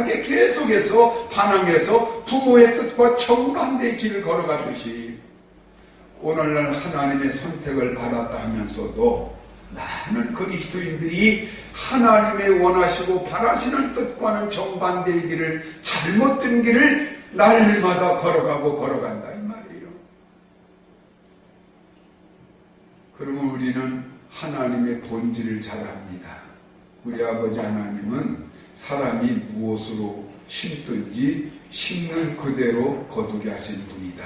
하나님께 계속해서 반항해서 부모의 뜻과 정반대의 길을 걸어가듯이 오늘날 하나님의 선택을 받았다 하면서도 많은 그리스도인들이 하나님의 원하시고 바라시는 뜻과는 정반대의 길을, 잘못된 길을 날마다 걸어간다 이 말이에요. 그러면 우리는 하나님의 본질을 잘 압니다. 우리 아버지 하나님은 사람이 무엇으로 심든지 심는 그대로 거두게 하신 분이다.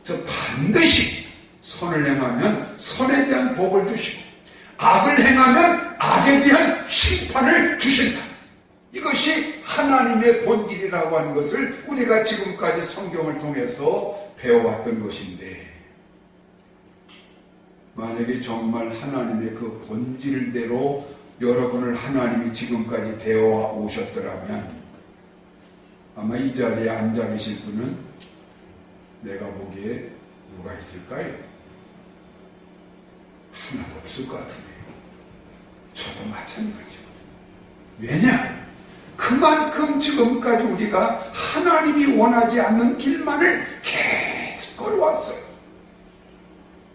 그래서 반드시 선을 행하면 선에 대한 복을 주시고 악을 행하면 악에 대한 심판을 주신다. 이것이 하나님의 본질이라고 하는 것을 우리가 지금까지 성경을 통해서 배워왔던 것인데, 만약에 정말 하나님의 그 본질대로 여러분을 하나님이 지금까지 되어 오셨더라면 아마 이 자리에 앉아 계실 분은 내가 보기에 누가 있을까요? 하나도 없을 것 같은데요. 저도 마찬가지죠. 왜냐? 그만큼 지금까지 우리가 하나님이 원하지 않는 길만을 계속 걸어왔어요.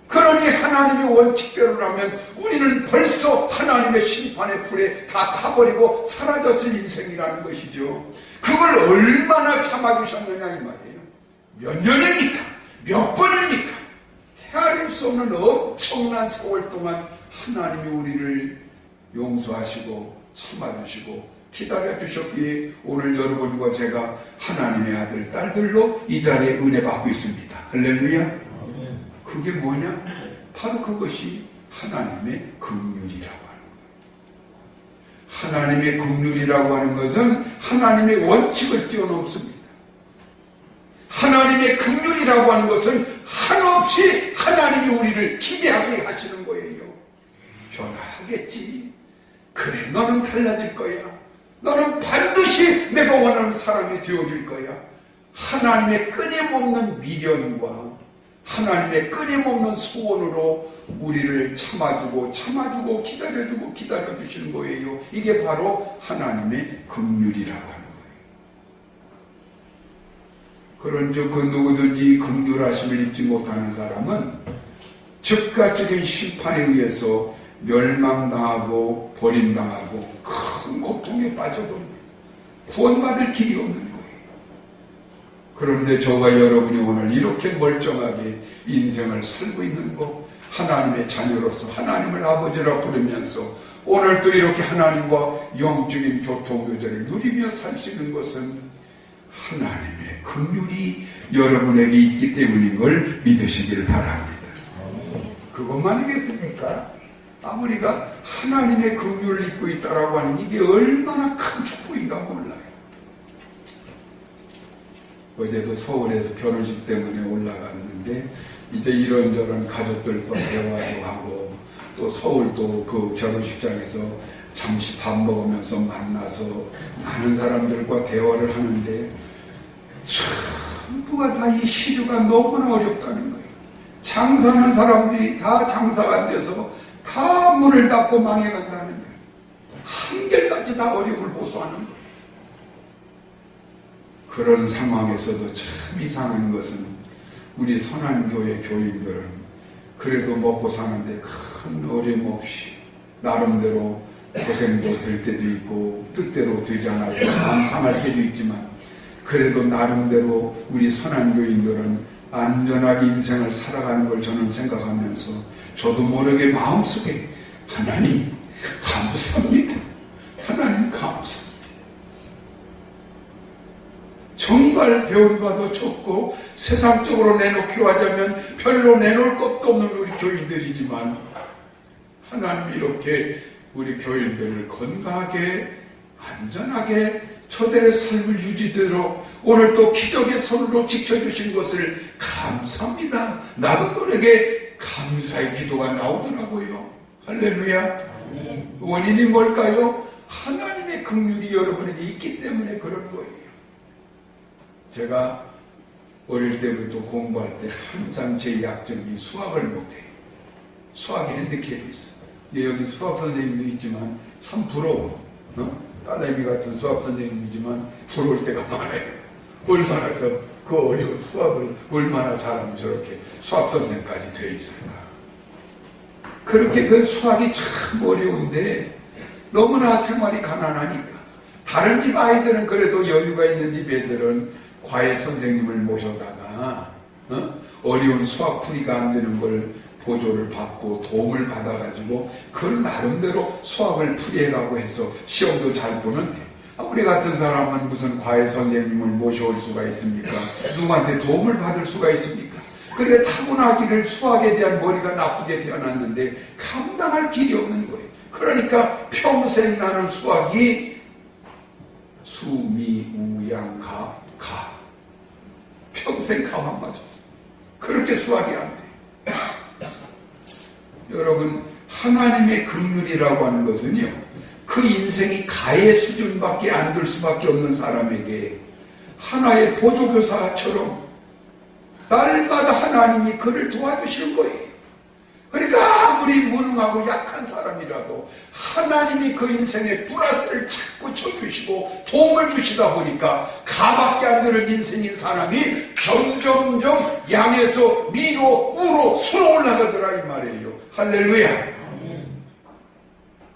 그러니 하나님의 원칙대로라면 우리는 벌써 하나님의 심판의 불에 다 타버리고 사라졌을 인생이라는 것이죠. 그걸 얼마나 참아주셨느냐 이 말이에요. 몇 년입니까? 몇 번입니까? 헤아릴 수 없는 엄청난 세월 동안 하나님이 우리를 용서하시고 참아주시고 기다려주셨기에 오늘 여러분과 제가 하나님의 아들, 딸들로 이 자리에 은혜 받고 있습니다. 할렐루야. 그게 뭐냐? 바로 그것이 하나님의 긍휼이라고 하는 거예요. 하나님의 긍휼이라고 하는 것은 하나님의 원칙을 뛰어넘습니다. 하나님의 긍휼이라고 하는 것은 한없이 하나님이 우리를 기대하게 하시는 거예요. 변화하겠지. 그래, 너는 달라질 거야. 너는 반드시 내가 원하는 사람이 되어줄 거야. 하나님의 끊임없는 미련과 하나님의 끊임없는 소원으로 우리를 참아주고 기다려주시는 거예요. 이게 바로 하나님의 긍휼이라고 하는 거예요. 그런즉 그 누구든지 긍휼하심을 입지 못하는 사람은 즉각적인 심판에 의해서 멸망당하고 버림당하고 큰 고통에 빠져버립니다. 구원받을 길이 없는 거예요. 그런데 저와 여러분이 오늘 이렇게 멀쩡하게 인생을 살고 있는 것, 하나님의 자녀로서 하나님을 아버지라 부르면서 오늘 또 이렇게 하나님과 영적인 교통교제를 누리며 살 수 있는 것은 하나님의 긍휼이 여러분에게 있기 때문인 걸 믿으시기를 바랍니다. 그것만이겠습니까? 아무리가 하나님의 긍휼을 입고 있다라고 하는 이게 얼마나 큰 축복인가 몰라요. 어제도 서울에서 결혼식 때문에 올라갔는데 이제 이런저런 가족들과 대화도 하고 또 서울도 그 결혼식장에서 잠시 밥 먹으면서 만나서 많은 사람들과 대화를 하는데 전부가 다 이 시류가 너무나 어렵다는 거예요. 장사하는 사람들이 다 장사가 안 돼서 다 문을 닫고 망해간다는 거예요. 한결같이 다 어려움을 호소하는 거예요. 그런 상황에서도 참 이상한 것은 우리 선한교회 교인들은 그래도 먹고 사는데 큰 어려움 없이 나름대로 고생도 될 때도 있고 뜻대로 되지 않아서 마음 상할 때도 있지만 그래도 나름대로 우리 선한교인들은 안전하게 인생을 살아가는 걸 저는 생각하면서 저도 모르게 마음속에 하나님 감사합니다. 하나님 감사합니다. 정말 배운 바도 적고 세상적으로 내놓기로 하자면 별로 내놓을 것도 없는 우리 교인들이지만 하나님 이렇게 우리 교인들을 건강하게 안전하게 저들의 삶을 유지되도록 오늘 또 기적의 손으로 지켜주신 것을 감사합니다. 나도 모르게 감사의 기도가 나오더라고요. 할렐루야. 원인이 뭘까요? 하나님의 긍휼이 여러분에게 있기 때문에 그런 거예요. 제가 어릴 때부터 공부할 때 항상 제 약점이 수학을 못해요. 수학에 핸디캡이 있어요. 여기 수학 선생님도 있지만 참 부러워. 딸내미 같은 수학 선생님이지만 부러울 때가 많아요. 얼마나 그 어려운 수학을 얼마나 잘하면 저렇게 수학 선생까지 되어 있을까. 그렇게 그 수학이 참 어려운데 너무나 생활이 가난하니까 다른 집 아이들은 그래도 여유가 있는 집 애들은 과외 선생님을 모셔다가 어려운 수학 풀이가 안 되는 걸 보조를 받고 도움을 받아가지고 그 나름대로 수학을 풀이해가고 해서 시험도 잘 보는데 우리 같은 사람은 무슨 과외 선생님을 모셔올 수가 있습니까? 누구한테 도움을 받을 수가 있습니까? 그러니까 타고나기를 수학에 대한 머리가 나쁘게 태어났는데 감당할 길이 없는 거예요. 그러니까 평생 나는 수학이 수미우양가 평생 가만 맞았어. 그렇게 수학이 안 돼. 여러분, 하나님의 긍휼이라고 하는 것은요, 그 인생이 가의 수준밖에 안 될 수밖에 없는 사람에게 하나의 보조교사처럼 날마다 하나님이 그를 도와주시는 거예요. 그러니까 아무리 무능하고 약한 사람이라도 하나님이 그 인생에 플러스를 자꾸 쳐주시고 도움을 주시다 보니까 가밖에 안 되는 인생인 사람이 점점점 양에서 미로, 우로, 수로 올라가더라 이 말이에요. 할렐루야.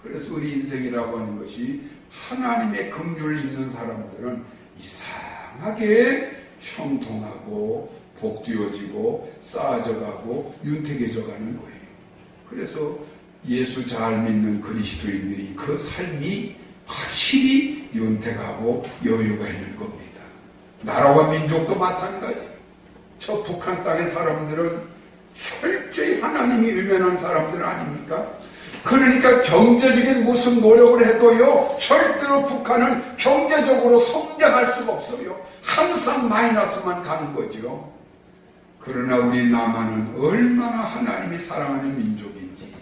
그래서 우리 인생이라고 하는 것이 하나님의 긍휼을 입는 사람들은 이상하게 형통하고 복되어지고 쌓아져가고 윤택해져가는 거예요. 그래서 예수 잘 믿는 그리스도인들이 그 삶이 확실히 윤택하고 여유가 있는 겁니다. 나라와 민족도 마찬가지. 저 북한 땅의 사람들은 철저히 하나님이 외면한 사람들 아닙니까? 그러니까 경제적인 무슨 노력을 해도요, 절대로 북한은 경제적으로 성장할 수가 없어요. 항상 마이너스만 가는 거죠. 그러나 우리 남한은 얼마나 하나님이 사랑하는 민족인지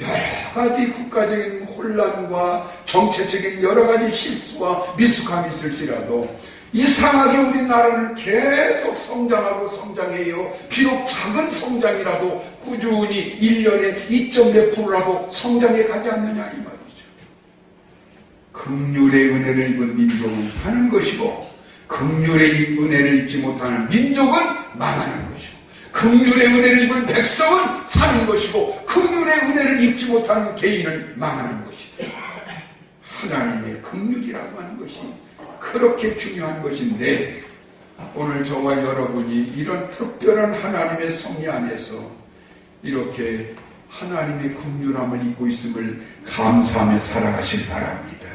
여러 가지 국가적인 혼란과 정체적인 여러 가지 실수와 미숙함이 있을지라도 이상하게 우리나라는 계속 성장하고 성장해요. 비록 작은 성장이라도 꾸준히 1년에 2.몇 %라도 성장해 가지 않느냐 이 말이죠. 긍휼의 은혜를 입은 민족은 사는 것이고 긍휼의 은혜를 입지 못하는 민족은 망하는 것이고 긍휼의 은혜를 입은 백성은 사는 것이고 긍휼의 은혜를 입지 못하는 개인은 망하는 것이다. 하나님의 긍휼이라고 하는 것이 그렇게 중요한 것인데 오늘 저와 여러분이 이런 특별한 하나님의 섭리 안에서 이렇게 하나님의 긍휼함을 입고 있음을 감사하며 살아가실 바랍니다.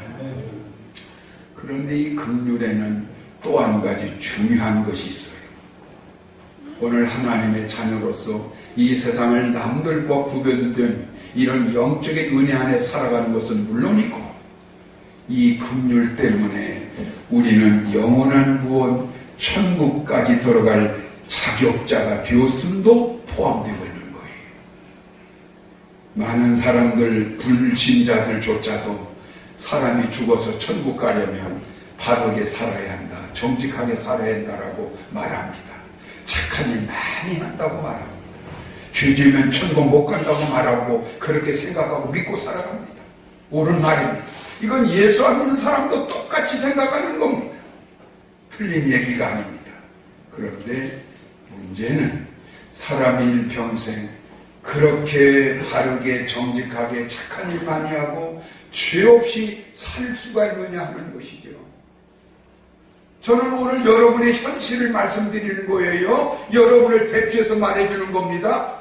그런데 이 긍휼에는 또 한 가지 중요한 것이 있어요. 오늘 하나님의 자녀로서 이 세상을 남들과 구별된 이런 영적인 은혜 안에 살아가는 것은 물론이고 이 긍휼 때문에 우리는 영원한 구원 천국까지 들어갈 자격자가 되었음도 포함되고 있는 거예요. 많은 사람들 불신자들조차도 사람이 죽어서 천국 가려면 바르게 살아야 한다, 정직하게 살아야 한다라고 말합니다. 착한 일 많이 한다고 말합니다. 죄 지으면 천국 못 간다고 말하고 그렇게 생각하고 믿고 살아갑니다. 옳은 말입니다. 이건 예수 안 믿는 사람도 똑같이 생각하는 겁니다. 틀린 얘기가 아닙니다. 그런데 문제는 사람이 일평생 그렇게 바르게 정직하게 착한 일 많이 하고 죄 없이 살 수가 있느냐 하는 것이죠. 저는 오늘 여러분의 현실을 말씀드리는 거예요. 여러분을 대표해서 말해주는 겁니다.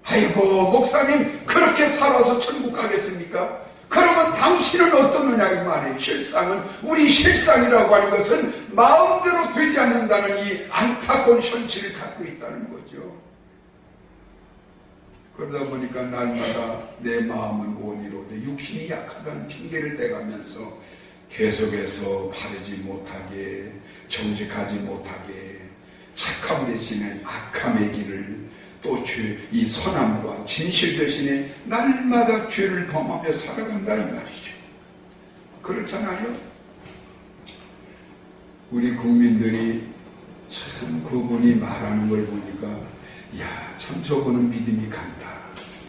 아이고 목사님 그렇게 살아서 천국 가겠습니까? 그러면 당신은 어떻느냐 이 말이에요. 실상은 우리 실상이라고 하는 것은 마음대로 되지 않는다는 이 안타까운 현실을 갖고 있다는 거죠. 그러다 보니까 날마다 내 마음은 원이로 내 육신이 약하다는 핑계를 대가면서 계속해서 바르지 못하게 정직하지 못하게 착함 대신에 악함의 길을 또 이 선함과 진실 대신에 날마다 죄를 범하며 살아간다 이 말이죠. 그렇잖아요. 우리 국민들이 참 그분이 말하는 걸 보니까 야, 참 저분은 믿음이 간다.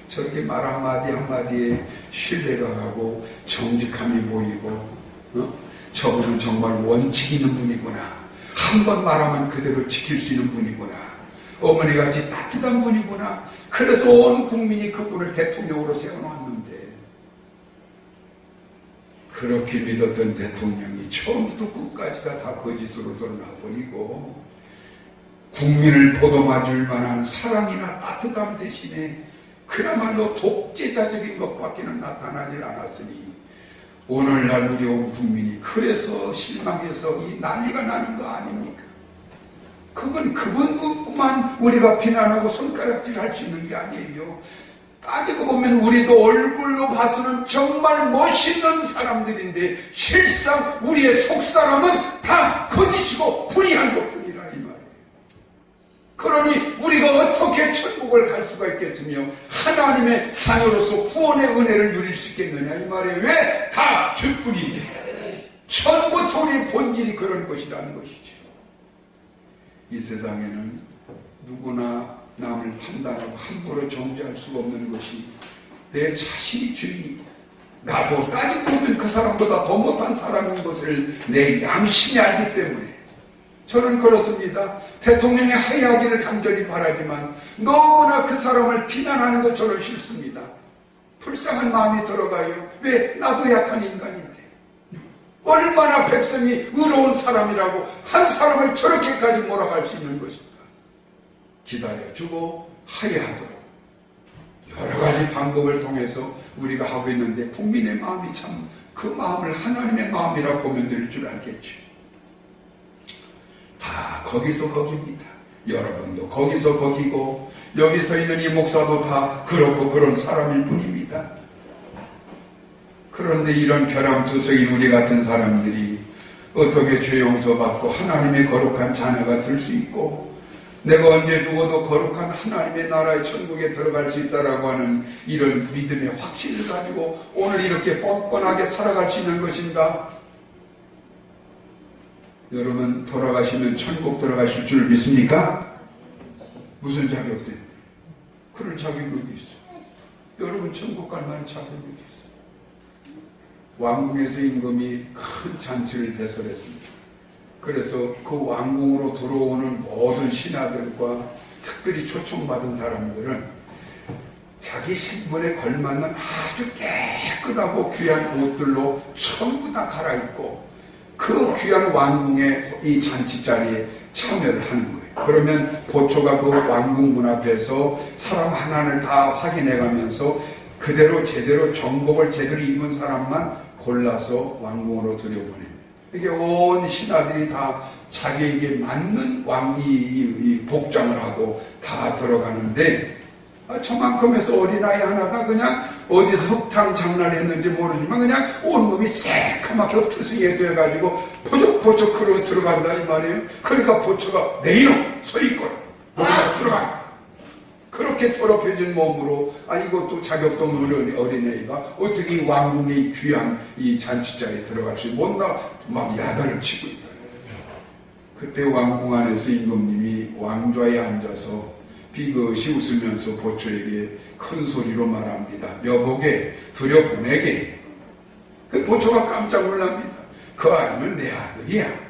저렇게 말 한마디 한마디에 신뢰가 가고 정직함이 보이고 저분은 정말 원칙 있는 분이구나. 한 번 말하면 그대로 지킬 수 있는 분이구나. 어머니같이 따뜻한 분이구나. 그래서 온 국민이 그분을 대통령으로 세워놨는데, 그렇게 믿었던 대통령이 처음부터 끝까지가 다 거짓으로 드러나버리고, 국민을 보듬어줄 만한 사랑이나 따뜻함 대신에 그야말로 독재자적인 것밖에는 나타나질 않았으니, 오늘날 우리 온 국민이 그래서 실망해서 이 난리가 나는 거 아닙니까? 그건 그분만 우리가 비난하고 손가락질 할 수 있는 게 아니에요. 따지고 보면 우리도 얼굴로 봐서는 정말 멋있는 사람들인데 실상 우리의 속사람은 다 거짓이고 불의한 것뿐이라 이 말이에요. 그러니 우리가 어떻게 천국을 갈 수가 있겠으며 하나님의 자녀로서 구원의 은혜를 누릴 수 있겠느냐 이 말이에요. 왜? 다 죄뿐인데. 처음부터 우리의 본질이 그런 것이라는 것이죠. 이 세상에는 누구나 남을 판단하고 함부로 정죄할 수가 없는 것이 내 자신이 죄인이고, 나도 따지고 보면 그 사람보다 더 못한 사람인 것을 내 양심이 알기 때문에 저는 그렇습니다. 대통령의 하야하기를 간절히 바라지만 너무나 그 사람을 비난하는 것 저는 싫습니다. 불쌍한 마음이 들어가요. 왜? 나도 약한 인간인데. 얼마나 백성이 의로운 사람이라고 한 사람을 저렇게까지 몰아갈 수 있는 것인가. 기다려주고 하야하도록 여러 가지 방법을 통해서 우리가 하고 있는데, 국민의 마음이 참 그 마음을 하나님의 마음이라 보면 될 줄 알겠죠. 다 거기서 거기입니다. 여러분도 거기서 거기고, 여기 서 있는 이 목사도 다 그렇고 그런 사람일 뿐입니다. 그런데 이런 결함투성인 우리 같은 사람들이 어떻게 죄 용서받고 하나님의 거룩한 자녀가 될 수 있고, 내가 언제 죽어도 거룩한 하나님의 나라의 천국에 들어갈 수 있다라고 하는 이런 믿음의 확신을 가지고 오늘 이렇게 뻔뻔하게 살아갈 수 있는 것인가? 여러분, 돌아가시면 천국 들어가실 줄 믿습니까? 무슨 자격 때문에? 그럴 자격이 어디 있어? 여러분 천국 갈 만한 자격이 어디 있어? 왕궁에서 임금이 큰 잔치를 배설했습니다. 그래서 그 왕궁으로 들어오는 모든 신하들과 특별히 초청받은 사람들은 자기 신분에 걸맞는 아주 깨끗하고 귀한 옷들로 전부 다 갈아입고 그 귀한 왕궁의 이 잔치 자리에 참여를 하는 거예요. 그러면 보초가 그 왕궁 문 앞에서 사람 하나를 다 확인해가면서 그대로 제대로 정복을 제대로 입은 사람만 골라서 왕궁으로 들여보냅니다. 이게 온 신하들이 다 자기에게 맞는 이 복장을 하고 다 들어가는데, 저만큼 해서 어린아이 하나가 그냥 어디서 흙탕 장난했는지 모르지만 그냥 온몸이 새까맣게 엎트서게 돼가지고 포적포적 그러고 들어간다 이 말이에요. 그러니까 보초가 내 이놈 서있거라 들어가. 그렇게 더럽혀진 몸으로, 이것도 자격도 없는 어린애가 어떻게 이 왕궁의 귀한 이 잔치자리에 들어갈 수 있고 막 야단을 치고 있다. 그때 왕궁 안에서 임금님이 왕좌에 앉아서 비긋이 웃으면서 보초에게 큰 소리로 말합니다. 여보게 들여보내게. 그 보초가 깜짝 놀랍니다. 그 아이는 내 아들이야.